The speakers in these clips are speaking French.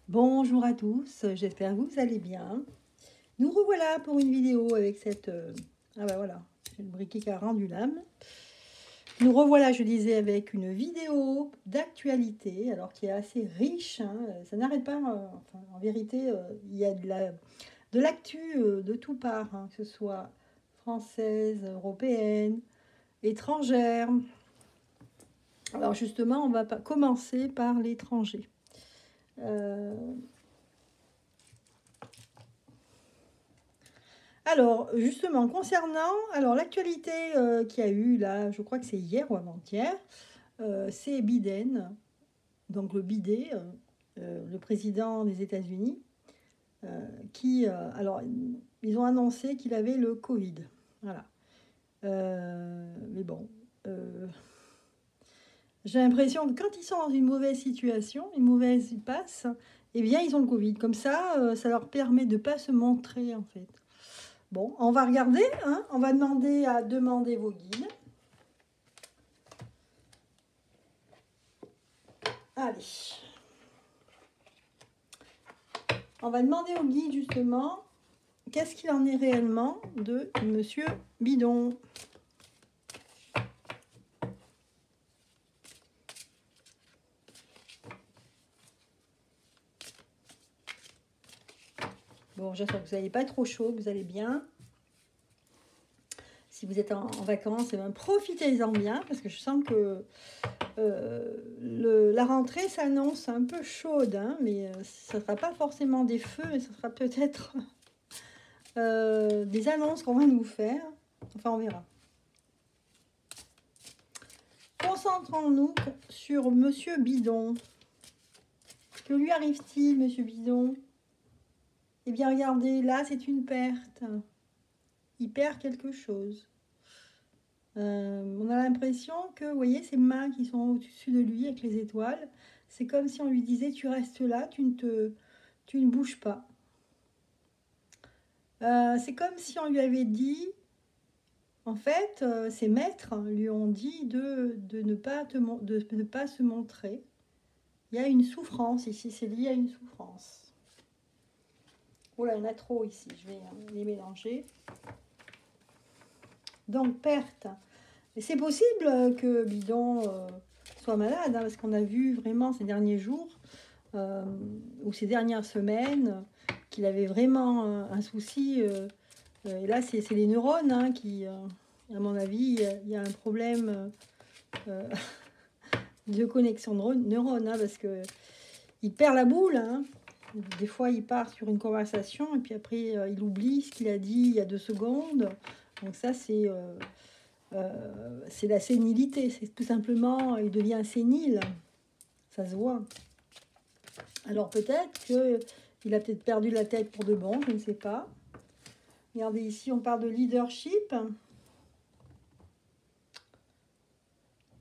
Bonjour à tous, j'espère que vous allez bien. Nous revoilà pour une vidéo avec cette... Ah ben voilà, j'ai le briquet qui a rendu l'âme. Nous revoilà, je disais, avec une vidéo d'actualité, alors qui est assez riche, hein, ça n'arrête pas, enfin, en vérité, il y a de l'actu de tout part, hein, que ce soit française, européenne, étrangère. Alors justement, on va commencer par l'étranger. Alors, justement, concernant l'actualité qu'il y a eu, là, je crois que c'est hier ou avant-hier, c'est Biden, donc le bidet, le président des États-Unis, qui, ils ont annoncé qu'il avait le Covid. Voilà. Mais bon, j'ai l'impression que quand ils sont dans une mauvaise situation, une mauvaise passe, eh bien, ils ont le Covid. Comme ça, ça leur permet de ne pas se montrer, en fait. Bon, on va regarder, hein, on va demander vos guides. Allez. On va demander au guide, justement, qu'est-ce qu'il en est réellement de Monsieur Bidon. Bon, j'espère que vous n'allez pas trop chaud, que vous allez bien. Si vous êtes en vacances, eh bien, profitez-en bien, parce que je sens que la rentrée s'annonce un peu chaude, hein, mais ça ne sera pas forcément des feux, mais ça sera peut-être des annonces qu'on va nous faire. Enfin, on verra. Concentrons-nous sur Monsieur Bidon. Que lui arrive-t-il, Monsieur Bidon? Eh bien, regardez, là, c'est une perte. Il perd quelque chose. On a l'impression que, vous voyez, ses mains qui sont au-dessus de lui avec les étoiles, c'est comme si on lui disait, tu restes là, tu ne bouges pas. C'est comme si on lui avait dit, en fait, ses maîtres lui ont dit de ne pas se montrer. Il y a une souffrance ici, c'est lié à une souffrance. Oh là, il y en a trop ici, je vais les mélanger. Donc, perte. Et c'est possible que Bidon soit malade, hein, parce qu'on a vu vraiment ces derniers jours, ou ces dernières semaines, qu'il avait vraiment un souci. Et là, c'est les neurones hein, qui, à mon avis, il y a un problème de connexion de neurones, hein, parce qu'il perd la boule. Hein. Des fois, il part sur une conversation et puis après, il oublie ce qu'il a dit il y a 2 secondes. Donc ça, c'est la sénilité. C'est tout simplement, il devient sénile. Ça se voit. Alors peut-être qu'il a peut-être perdu la tête pour de bon, je ne sais pas. Regardez ici, on parle de leadership.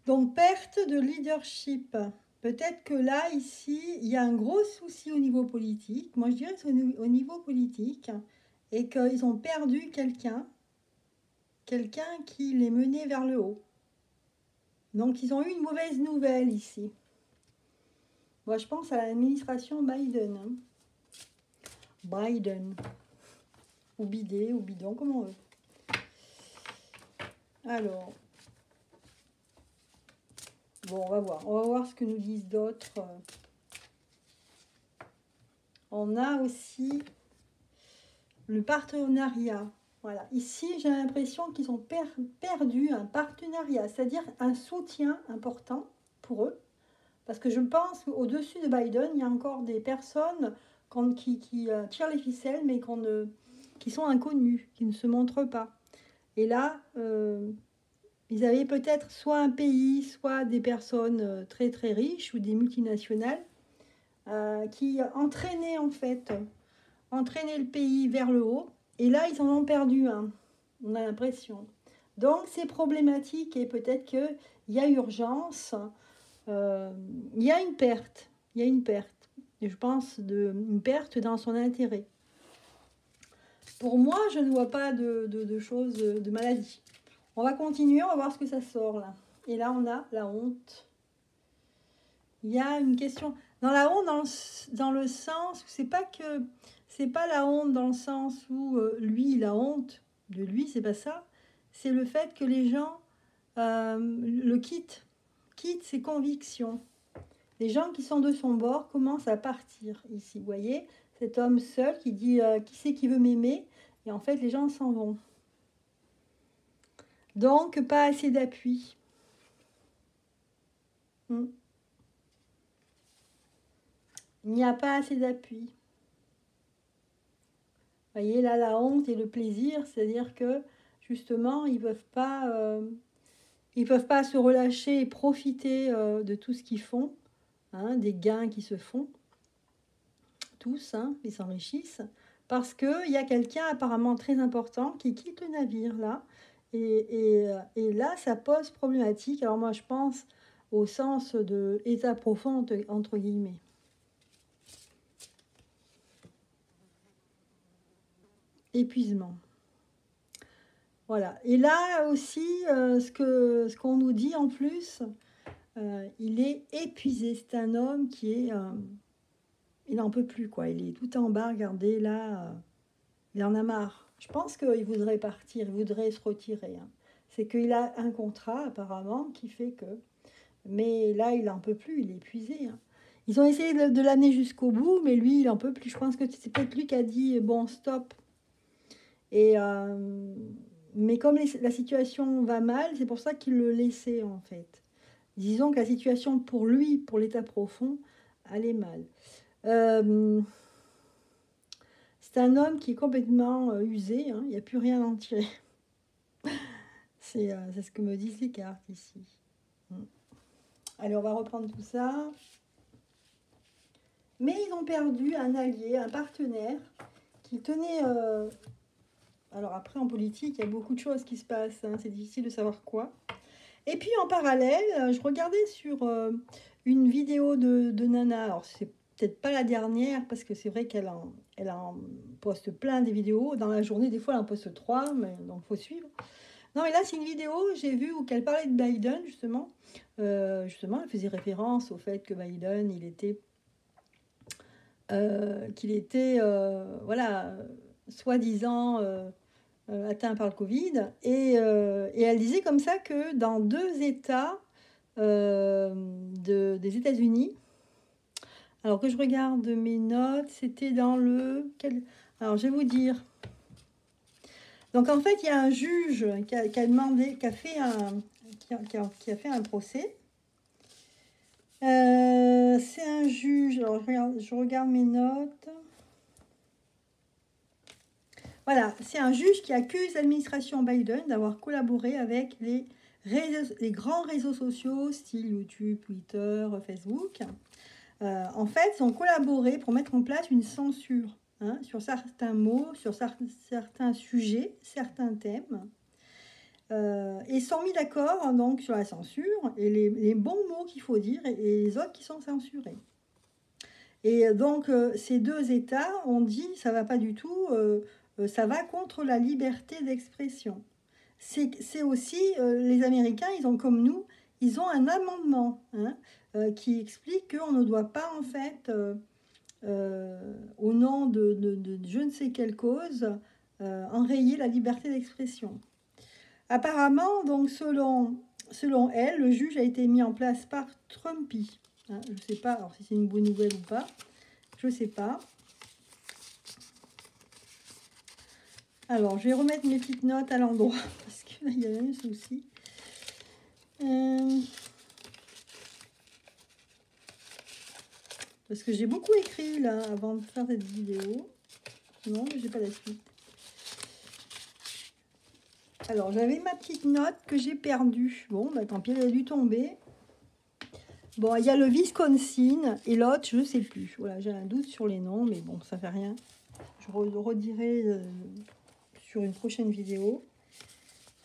Donc, perte de leadership. Peut-être que là, ici, il y a un gros souci au niveau politique. Moi, je dirais que c'est au niveau politique. Et qu'ils ont perdu quelqu'un qui les menait vers le haut. Donc, ils ont eu une mauvaise nouvelle ici. Moi, je pense à l'administration Biden. Hein. Biden. Ou bidet, ou bidon, comme on veut. Alors... Bon, on va voir ce que nous disent d'autres. On a aussi le partenariat. Voilà, ici j'ai l'impression qu'ils ont perdu un partenariat, c'est-à-dire un soutien important pour eux. Parce que je pense qu'au-dessus de Biden, il y a encore des personnes qui tirent les ficelles, mais qui sont inconnues, qui ne se montrent pas. Et là, ils avaient peut-être soit un pays, soit des personnes très très riches ou des multinationales qui entraînaient en fait, le pays vers le haut. Et là, ils en ont perdu un, on a l'impression. Donc, c'est problématique et peut-être qu'il y a urgence, il y a une perte. Il y a une perte. Et je pense une perte dans son intérêt. Pour moi, je ne vois pas de choses, de maladie. On va continuer, on va voir ce que ça sort là. Et là, on a la honte. Il y a une question. Dans la honte, dans le sens, c'est pas la honte dans le sens où lui, il a honte de lui, c'est pas ça. C'est le fait que les gens le quittent ses convictions. Les gens qui sont de son bord commencent à partir ici. Vous voyez, cet homme seul qui dit qui c'est qui veut m'aimer, et en fait les gens s'en vont. Donc pas assez d'appui. Il n'y a pas assez d'appui. Vous voyez là la honte et le plaisir, c'est-à-dire que justement ils peuvent pas se relâcher et profiter de tout ce qu'ils font, hein, des gains qui se font. Tous, hein, ils s'enrichissent, parce qu'il y a quelqu'un apparemment très important qui quitte le navire là, et là ça pose problématique. Alors moi je pense au sens de état profond entre guillemets. Épuisement. Voilà. Et là aussi, ce qu'on nous dit en plus, il est épuisé. C'est un homme qui est... il n'en peut plus, quoi. Il est tout en bas, regardez, là, il en a marre. Je pense qu'il voudrait partir, il voudrait se retirer. Hein. C'est qu'il a un contrat, apparemment, qui fait que... Mais là, il n'en peut plus, il est épuisé. Hein. Ils ont essayé de l'amener jusqu'au bout, mais lui, il n'en peut plus. Je pense que c'est peut-être lui qui a dit, bon, stop. Et... mais comme la situation va mal, c'est pour ça qu'il le laissait, en fait. Disons que la situation pour lui, pour l'état profond, allait mal. C'est un homme qui est complètement usé, hein, il n'y a plus rien à en tirer. C'est ce que me disent les cartes ici. Allez, on va reprendre tout ça. Mais ils ont perdu un allié, un partenaire qui tenait... Alors après, en politique, il y a beaucoup de choses qui se passent, hein, c'est difficile de savoir quoi. Et puis en parallèle, je regardais sur une vidéo de Nana, alors c'est peut-être pas la dernière, parce que c'est vrai qu'elle en poste plein des vidéos. Dans la journée, des fois, elle en poste 3, mais donc il faut suivre. Non, mais là, c'est une vidéo, j'ai vu, où elle parlait de Biden, justement. Justement, elle faisait référence au fait que Biden, qu'il était voilà, soi-disant atteint par le Covid. Et elle disait comme ça que dans 2 États des États-Unis, alors que je regarde mes notes, c'était dans le... Alors, je vais vous dire. Donc, en fait, il y a un juge qui a demandé, qui a fait un procès. C'est un juge... Alors, je regarde mes notes. Voilà, c'est un juge qui accuse l'administration Biden d'avoir collaboré avec les grands réseaux sociaux, style YouTube, Twitter, Facebook. En fait, ils ont collaboré pour mettre en place une censure, hein, sur certains mots, sur certains sujets, certains thèmes. Et sont mis d'accord donc sur la censure et les bons mots qu'il faut dire et les autres qui sont censurés. Et donc, ces 2 États ont dit ça ne va pas du tout, ça va contre la liberté d'expression. C'est aussi, les Américains, ils ont comme nous, ils ont un amendement, hein, qui explique qu'on ne doit pas, en fait, au nom de je ne sais quelle cause, enrayer la liberté d'expression. Apparemment, donc, selon elle, le juge a été mis en place par Trumpy. Hein, je ne sais pas alors si c'est une bonne nouvelle ou pas. Je ne sais pas. Alors, je vais remettre mes petites notes à l'endroit parce qu'il y a un souci. Parce que j'ai beaucoup écrit là avant de faire cette vidéo. Non, mais j'ai pas la suite. Alors, j'avais ma petite note que j'ai perdue. Bon, bah tant pis, elle a dû tomber. Bon, il y a le Wisconsin et l'autre, je ne sais plus. Voilà, j'ai un doute sur les noms, mais bon, ça fait rien. Je redirai sur une prochaine vidéo.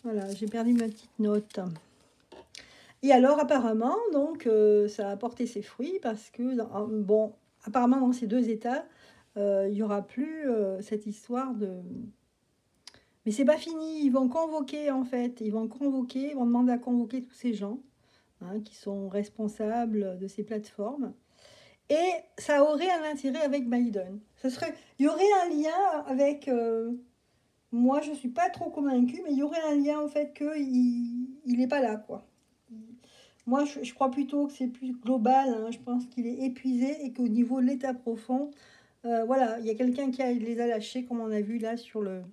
Voilà, j'ai perdu ma petite note. Et alors, apparemment, donc, ça a porté ses fruits parce que, bon, apparemment, dans ces 2 États, il n'y aura plus cette histoire de... Mais c'est pas fini, ils vont convoquer, en fait. Ils vont demander à convoquer tous ces gens, hein, qui sont responsables de ces plateformes. Et ça aurait un intérêt avec Biden. Il y aurait un lien avec... moi, je ne suis pas trop convaincue, mais il y aurait un lien au fait qu'il n'est pas là, quoi. Moi, je crois plutôt que c'est plus global. Hein. Je pense qu'il est épuisé et qu'au niveau de l'état profond, voilà, il y a quelqu'un qui les a lâchés, comme on a vu là sur le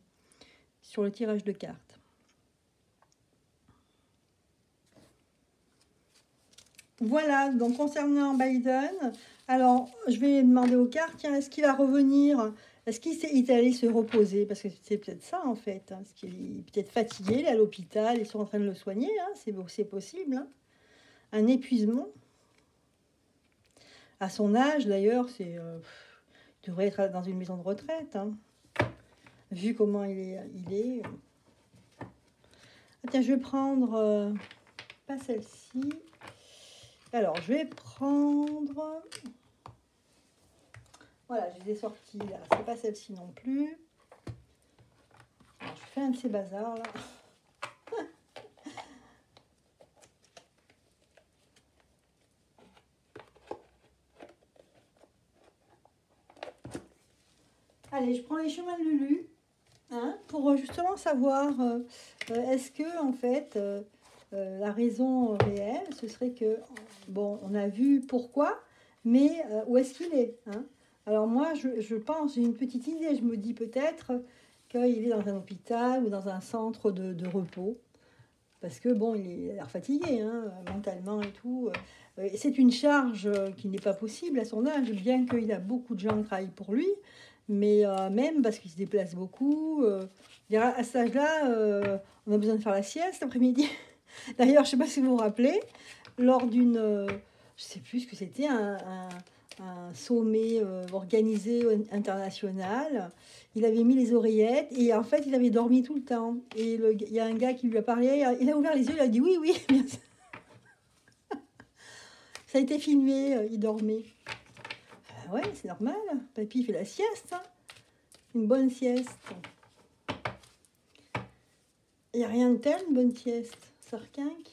tirage de cartes. Voilà, donc concernant Biden, alors je vais demander aux cartes, tiens, est-ce qu'il va revenir? Est-ce qu'il est allé se reposer? Parce que c'est peut-être ça en fait. Hein, parce qu'il est peut-être fatigué, il est à l'hôpital, ils sont en train de le soigner, hein, c'est possible. Hein. Un épuisement. À son âge d'ailleurs, il devrait être dans une maison de retraite. Hein, vu comment il est. Ah, tiens, je vais prendre, pas celle-ci. Alors, je vais prendre... Voilà, je les ai sortis là. C'est pas celle-ci non plus. Alors, je fais un de ces bazars là. Allez, je prends les chemins de Lulu. Hein, pour justement savoir est-ce que en fait la raison réelle ce serait que bon on a vu pourquoi mais où est-ce qu'il est hein. Alors moi je pense j'ai une petite idée, je me dis peut-être qu'il est dans un hôpital ou dans un centre de repos parce que bon il a l'air fatigué hein, mentalement et tout. C'est une charge qui n'est pas possible à son âge, bien qu'il a beaucoup de gens qui travaillent pour lui. Mais même parce qu'il se déplace beaucoup. À cet âge-là, on a besoin de faire la sieste l'après-midi. D'ailleurs, je ne sais pas si vous vous rappelez, lors d'une... je ne sais plus ce que c'était, un sommet organisé international, il avait mis les oreillettes et en fait, il avait dormi tout le temps. Et il y a un gars qui lui a parlé, il a ouvert les yeux, il a dit oui, oui, bien sûr. Ça a été filmé, il dormait. Ouais, c'est normal, papy fait la sieste, hein. Une bonne sieste. Il n'y a rien de tel, une bonne sieste. Ça requinque.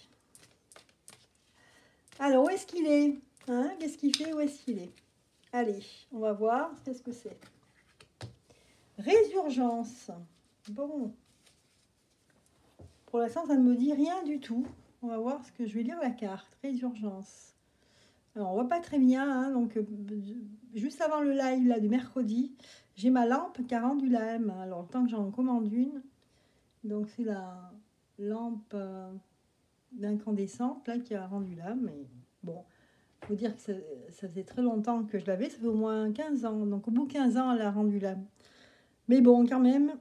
Alors, où est-ce qu'il est, hein? Qu'est-ce qu'il fait? Où est-ce qu'il est? Allez, on va voir. Qu'est-ce que c'est? Résurgence. Bon. Pour l'instant, ça ne me dit rien du tout. On va voir ce que je vais lire la carte. Résurgence. Alors, on voit pas très bien. Hein, donc, juste avant le live là, de mercredi, j'ai ma lampe qui a rendu l'âme. Alors, le temps que j'en commande une. Donc, c'est la lampe d'incandescente là qui a rendu l'âme. Mais bon, il faut dire que ça faisait très longtemps que je l'avais. Ça fait au moins 15 ans. Donc, au bout de 15 ans, elle a rendu l'âme. Mais bon, quand même.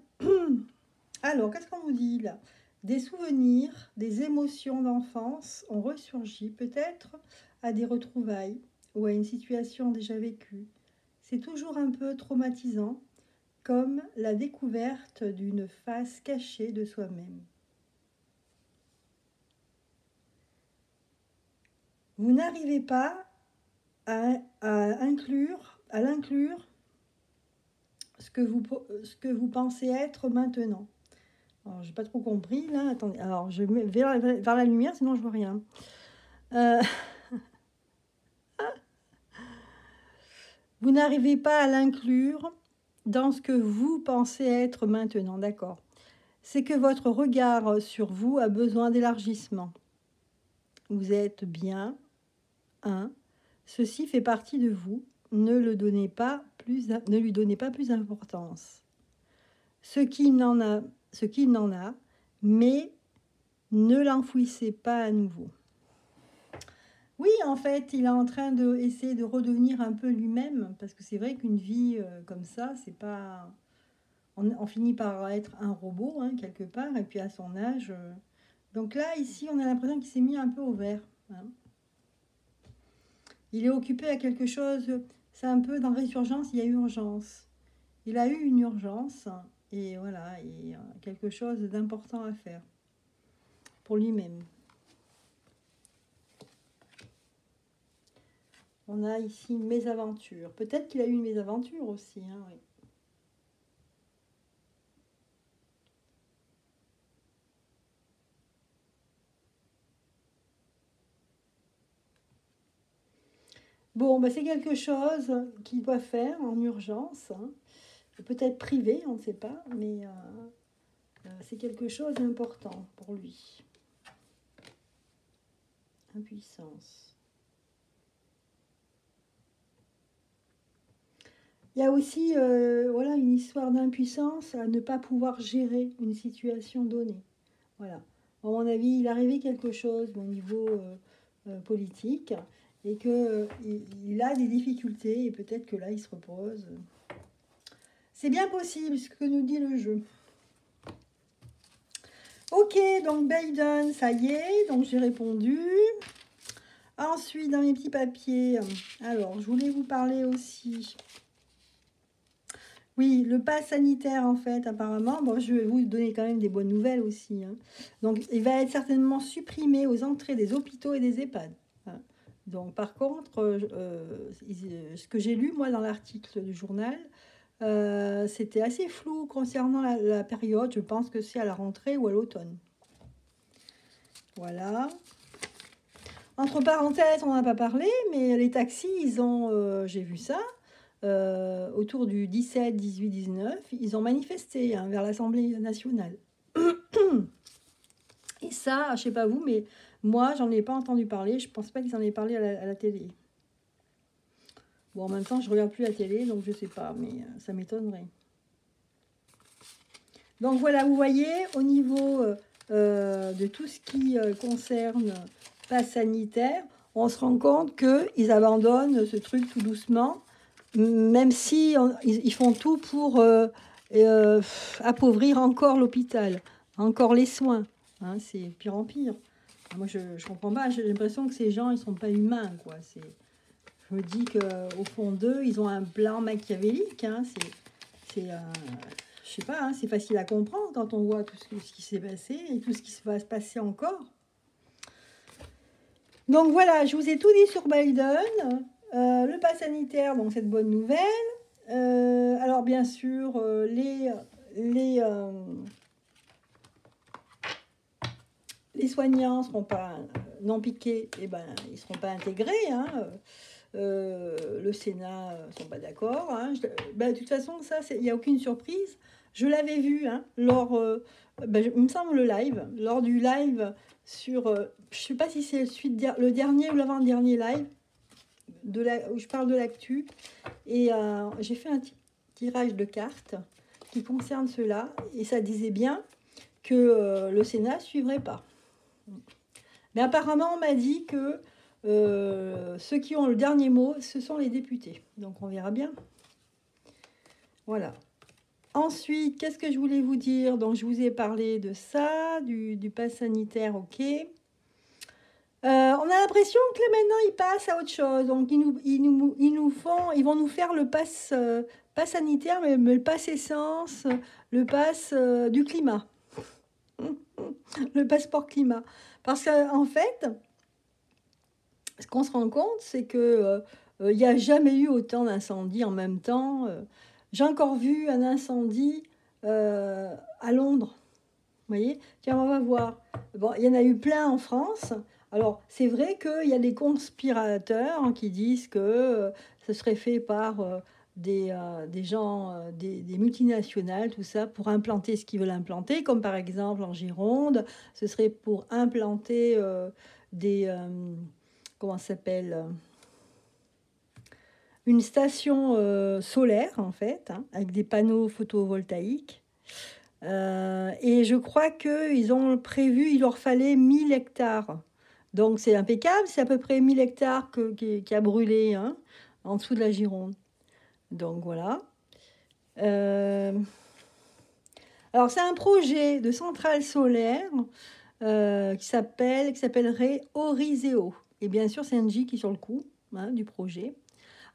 Alors, qu'est-ce qu'on nous dit là? Des souvenirs, des émotions d'enfance ont ressurgi peut-être à des retrouvailles ou à une situation déjà vécue. C'est toujours un peu traumatisant, comme la découverte d'une face cachée de soi-même. Vous n'arrivez pas à l'inclure ce que vous pensez être maintenant. Alors, j'ai pas trop compris là. Attendez, alors je vais vers la lumière, sinon je vois rien. Vous n'arrivez pas à l'inclure dans ce que vous pensez être maintenant, d'accord. C'est que votre regard sur vous a besoin d'élargissement. Vous êtes bien, un. Ceci fait partie de vous. Ne lui donnez pas plus d'importance. Ce qu'il n'en a, mais ne l'enfouissez pas à nouveau. Oui, en fait, il est en train d'essayer de redevenir un peu lui-même, parce que c'est vrai qu'une vie comme ça, c'est pas... On finit par être un robot, hein, quelque part, et puis à son âge... Donc là, ici, on a l'impression qu'il s'est mis un peu au vert. Hein. Il est occupé à quelque chose, c'est un peu dans Résurgence, il y a urgence. Il a eu une urgence, et voilà, et quelque chose d'important à faire, pour lui-même. On a ici une mésaventure. Peut-être qu'il a eu une mésaventure aussi. Hein, oui. Bon, bah, c'est quelque chose qu'il doit faire en urgence, hein. Peut-être privé, on ne sait pas, mais c'est quelque chose d'important pour lui. Impuissance. Il y a aussi voilà, une histoire d'impuissance à ne pas pouvoir gérer une situation donnée. Voilà. À mon avis, il est arrivé quelque chose au niveau politique et qu'il a des difficultés et peut-être que là, il se repose. C'est bien possible ce que nous dit le jeu. Ok, donc Biden, ça y est, donc j'ai répondu. Ensuite, dans mes petits papiers, alors, je voulais vous parler aussi. Oui, le pass sanitaire, en fait, apparemment, bon, je vais vous donner quand même des bonnes nouvelles aussi, hein. Donc, il va être certainement supprimé aux entrées des hôpitaux et des EHPAD, hein. Donc, par contre, ce que j'ai lu, moi, dans l'article du journal, c'était assez flou concernant la période. Je pense que c'est à la rentrée ou à l'automne. Voilà. Entre parenthèses, on n'en a pas parlé, mais les taxis, ils ont, j'ai vu ça, autour du 17, 18, 19, ils ont manifesté vers l'Assemblée nationale. Et ça, je sais pas vous, mais moi, j'en ai pas entendu parler. Je pense pas qu'ils en aient parlé à la télé. Bon, en même temps, je regarde plus la télé, donc je sais pas, mais ça m'étonnerait. Donc voilà, vous voyez, au niveau de tout ce qui concerne pass sanitaire, on se rend compte qu'ils abandonnent ce truc tout doucement, même si ils font tout pour appauvrir encore l'hôpital, encore les soins. Hein, c'est pire en pire. Moi, je ne comprends pas. J'ai l'impression que ces gens, ils ne sont pas humains, quoi. Je me dis qu'au fond d'eux, ils ont un plan machiavélique. Hein, je sais pas, hein, c'est facile à comprendre quand on voit tout ce qui s'est passé et tout ce qui va se passer encore. Donc voilà, je vous ai tout dit sur Biden. Le pass sanitaire, donc cette bonne nouvelle. Alors bien sûr, les soignants seront pas non piqués, et ben ils seront pas intégrés. Hein. Le Sénat ne sont pas d'accord. Hein. De toute façon, ça, il n'y a aucune surprise. Je l'avais vu hein, lors, il me semble, lors du live sur, je ne sais pas si c'est le dernier ou l'avant-dernier live, où je parle de l'actu. Et j'ai fait un tirage de cartes qui concerne cela. Et ça disait bien que le Sénat ne suivrait pas. Mais apparemment, on m'a dit que ceux qui ont le dernier mot, ce sont les députés. Donc, on verra bien. Voilà. Ensuite, qu'est-ce que je voulais vous dire? Donc, je vous ai parlé de ça, du pass sanitaire, ok. On a l'impression que là, maintenant, ils passent à autre chose. Donc, ils vont nous faire le pass sanitaire, mais le pass essence, le pass du climat. Le passeport climat. Parce qu'en fait, ce qu'on se rend compte, c'est que il n'y a jamais eu autant d'incendies en même temps. J'ai encore vu un incendie à Londres. Vous voyez? Tiens, on va voir. Bon, il y en a eu plein en France. Alors, c'est vrai qu'il y a des conspirateurs qui disent que ce serait fait par des gens, des multinationales, tout ça, pour implanter ce qu'ils veulent implanter, comme par exemple en Gironde, ce serait pour implanter des... comment ça s'appelle, une station solaire, en fait, hein, avec des panneaux photovoltaïques. Et je crois qu'ils ont prévu, il leur fallait 1000 hectares. Donc c'est impeccable, c'est à peu près 1000 hectares qui a brûlé hein, en dessous de la Gironde. Donc voilà. Alors c'est un projet de centrale solaire qui s'appellerait Oriseo. Et bien sûr, c'est Engie qui est sur le coup hein, du projet.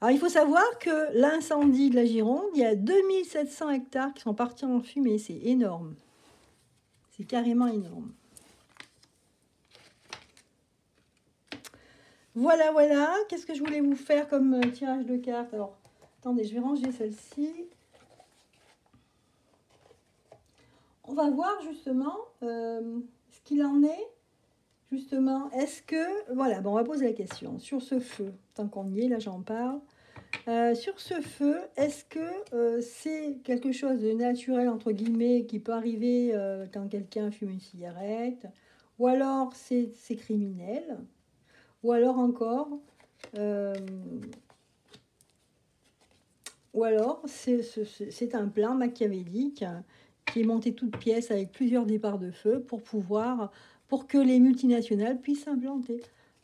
Alors, il faut savoir que l'incendie de la Gironde, il y a 2700 hectares qui sont partis en fumée. C'est énorme. C'est carrément énorme. Voilà, voilà. Qu'est-ce que je voulais vous faire comme tirage de cartes? Alors, attendez, je vais ranger celle-ci. On va voir justement ce qu'il en est. justement, est-ce que... Voilà, bon, on va poser la question. Sur ce feu, tant qu'on y est, là j'en parle. Sur ce feu, est-ce que c'est quelque chose de naturel, entre guillemets, qui peut arriver quand quelqu'un fume une cigarette? Ou alors c'est criminel? Ou alors encore... ou alors c'est un plan machiavélique qui est monté toute pièce avec plusieurs départs de feu pour que les multinationales puissent s'implanter.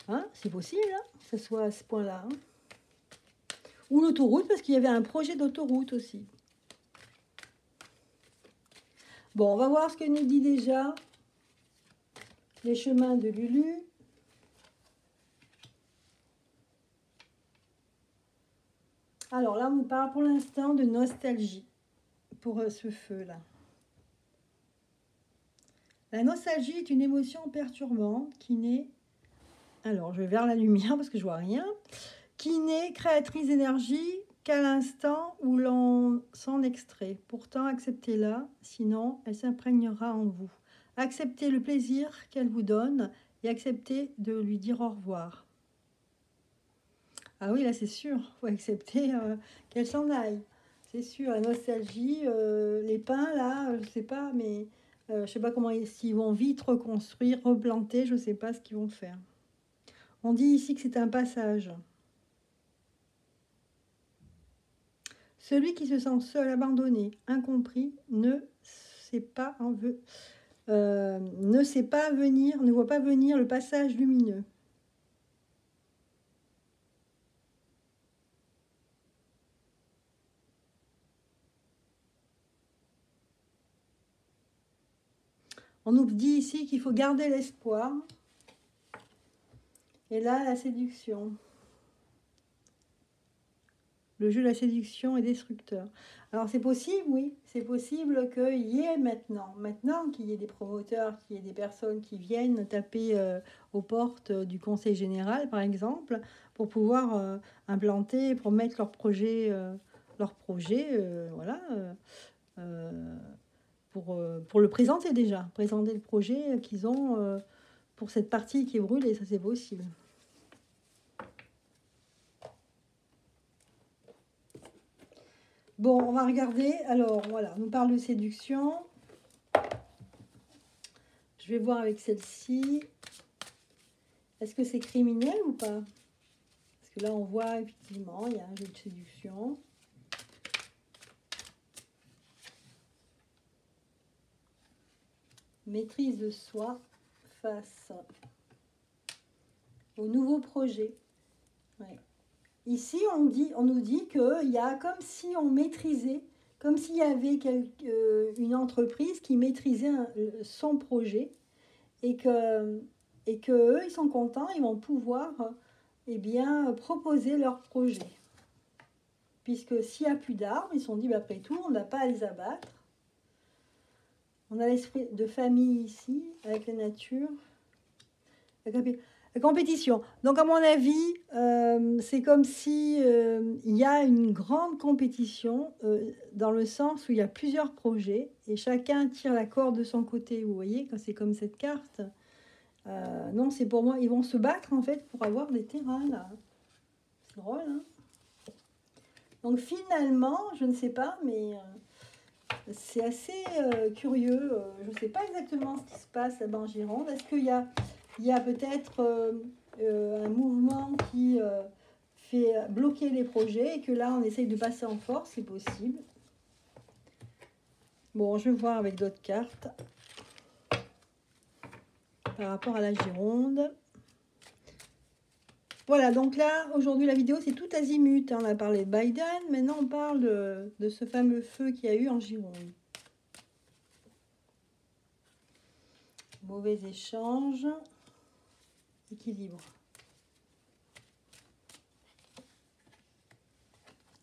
Hein, c'est possible, hein, que ce soit à ce point-là. Hein. Ou l'autoroute, parce qu'il y avait un projet d'autoroute aussi. Bon, on va voir ce que nous dit déjà les chemins de Lulu. Alors là, on nous parle pour l'instant de nostalgie pour ce feu-là. La nostalgie est une émotion perturbante qui n'est... Alors, je vais vers la lumière parce que je vois rien. Qui n'est créatrice d'énergie qu'à l'instant où l'on s'en extrait. Pourtant, acceptez-la, sinon elle s'imprégnera en vous. Acceptez le plaisir qu'elle vous donne et acceptez de lui dire au revoir. Ah oui, là c'est sûr, il faut accepter qu'elle s'en aille. C'est sûr, la nostalgie, les pins là, je sais pas, mais je sais pas comment s'ils vont vite reconstruire, replanter, je sais pas ce qu'ils vont faire. On dit ici que c'est un passage. Celui qui se sent seul, abandonné, incompris, ne sait pas venir, ne voit pas venir le passage lumineux. On nous dit ici qu'il faut garder l'espoir. Et là, la séduction. Le jeu de la séduction est destructeur. Alors c'est possible, oui, c'est possible qu'il y ait maintenant qu'il y ait des promoteurs, qu'il y ait des personnes qui viennent taper aux portes du Conseil général, par exemple, pour pouvoir implanter, pour mettre leur projet, voilà, pour le présenter déjà, présenter le projet qu'ils ont pour cette partie qui est brûlée, ça c'est possible. Bon, on va regarder. Alors, voilà, on nous parle de séduction. Je vais voir avec celle-ci. Est-ce que c'est criminel ou pas? Parce que là, on voit effectivement, il y a un jeu de séduction. Maîtrise de soi face au nouveau projet. Ouais. Ici, on nous dit qu'il y a comme si on maîtrisait, comme s'il y avait une entreprise qui maîtrisait son projet et que eux, ils sont contents, ils vont pouvoir bien, proposer leur projet. Puisque s'il n'y a plus d'arbres, ils se sont dit, bah, après tout, on n'a pas à les abattre. On a l'esprit de famille ici, avec la nature. La compétition. Donc, à mon avis, c'est comme si il y a une grande compétition dans le sens où il y a plusieurs projets et chacun tire la corde de son côté. Vous voyez, quand c'est comme cette carte. Non, c'est pour moi, ils vont se battre en fait pour avoir des terrains là. C'est drôle, hein? Donc finalement, je ne sais pas, mais c'est assez curieux. Je ne sais pas exactement ce qui se passe là-bas en Gironde. Est-ce qu'il y a peut-être un mouvement qui fait bloquer les projets et que là, on essaye de passer en force, c'est possible. Bon, je vais voir avec d'autres cartes par rapport à la Gironde. Voilà, donc là, aujourd'hui, la vidéo, c'est tout azimut. On a parlé de Biden, maintenant on parle de ce fameux feu qu'il y a eu en Gironde. Mauvais échange. Équilibre.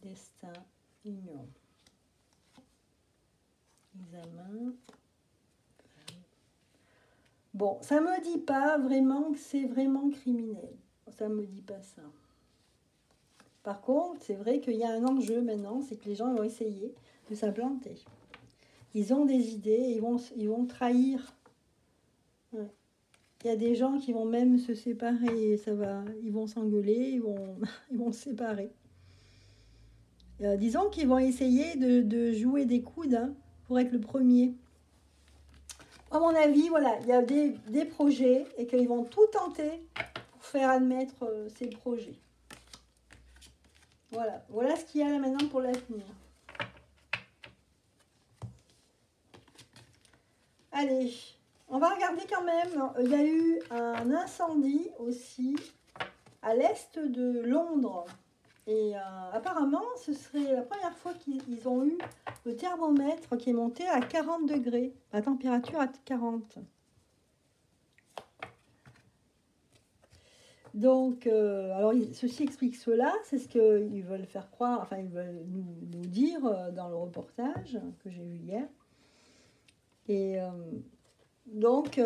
Destin, union. Examen. Bon, ça ne me dit pas vraiment que c'est vraiment criminel. Ça ne me dit pas ça. Par contre, c'est vrai qu'il y a un enjeu maintenant, c'est que les gens vont essayer de s'implanter. Ils ont des idées, ils vont trahir. Ouais. Il y a des gens qui vont même se séparer, ils vont s'engueuler, ils vont se séparer. Disons qu'ils vont essayer de jouer des coudes hein, pour être le premier. À mon avis, voilà, il y a des projets et qu'ils vont tout tenter pour faire admettre ces projets. Voilà ce qu'il y a là maintenant pour l'avenir. Allez, on va regarder quand même. Il y a eu un incendie aussi à l'est de Londres. Et apparemment, ce serait la première fois qu'ils ont eu le thermomètre qui est monté à 40 degrés, la température à 40. Donc, alors, ceci explique cela, c'est ce qu'ils veulent faire croire, enfin, ils veulent nous dire dans le reportage que j'ai vu hier. Et donc,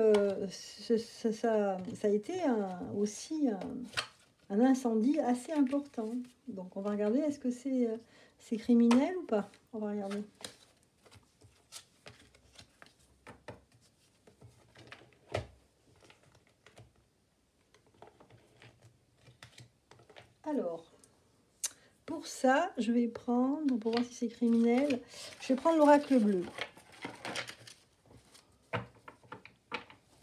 ça a été aussi un incendie assez important. Donc, on va regarder, est-ce que c'est criminel ou pas? On va regarder. Alors, pour ça, je vais prendre, pour voir si c'est criminel, je vais prendre l'oracle bleu.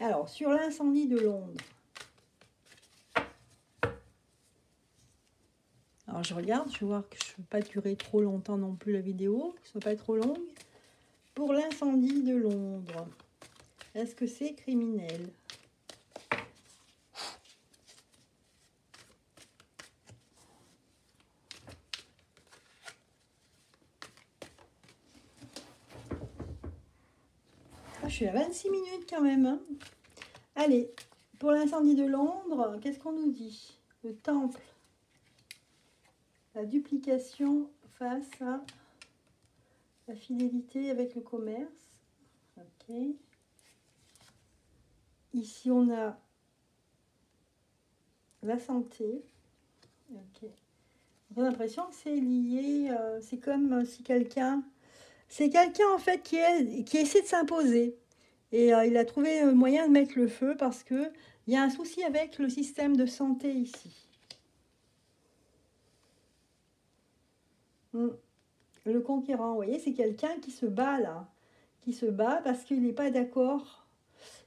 Alors, sur l'incendie de Londres. Alors, je regarde, je vais voir que je ne veux pas durer trop longtemps non plus la vidéo, que ce ne soit pas trop longue. Pour l'incendie de Londres, est-ce que c'est criminel? Je suis à 26 minutes quand même. Hein. Allez, pour l'incendie de Londres, qu'est-ce qu'on nous dit? Le temple. La duplication face à la fidélité avec le commerce. Ok. Ici, on a la santé. Ok. J'ai l'impression que c'est lié, c'est comme si quelqu'un... C'est quelqu'un en fait qui essaie de s'imposer. Et il a trouvé un moyen de mettre le feu parce qu'il y a un souci avec le système de santé ici. Le conquérant, vous voyez, c'est quelqu'un qui se bat là. Qui se bat parce qu'il n'est pas d'accord.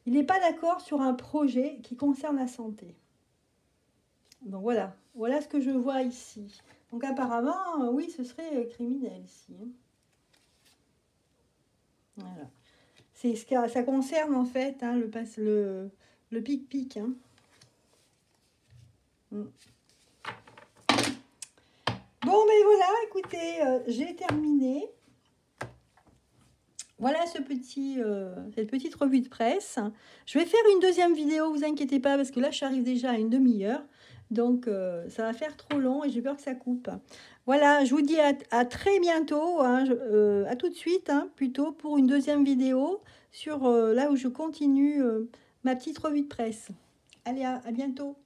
Il n'est pas d'accord sur un projet qui concerne la santé. Donc voilà, voilà ce que je vois ici. Donc apparemment, oui, ce serait criminel ici. Voilà. C'est ce que ça concerne en fait hein, le pic-pic. Hein. Bon, mais voilà, écoutez, j'ai terminé. Voilà cette petite revue de presse. Je vais faire une deuxième vidéo, vous inquiétez pas, parce que là, j'arrive déjà à une demi-heure. Donc, ça va faire trop long et j'ai peur que ça coupe. Voilà, je vous dis à très bientôt, hein, à tout de suite, hein, plutôt, pour une deuxième vidéo sur là où je continue ma petite revue de presse. Allez, à bientôt.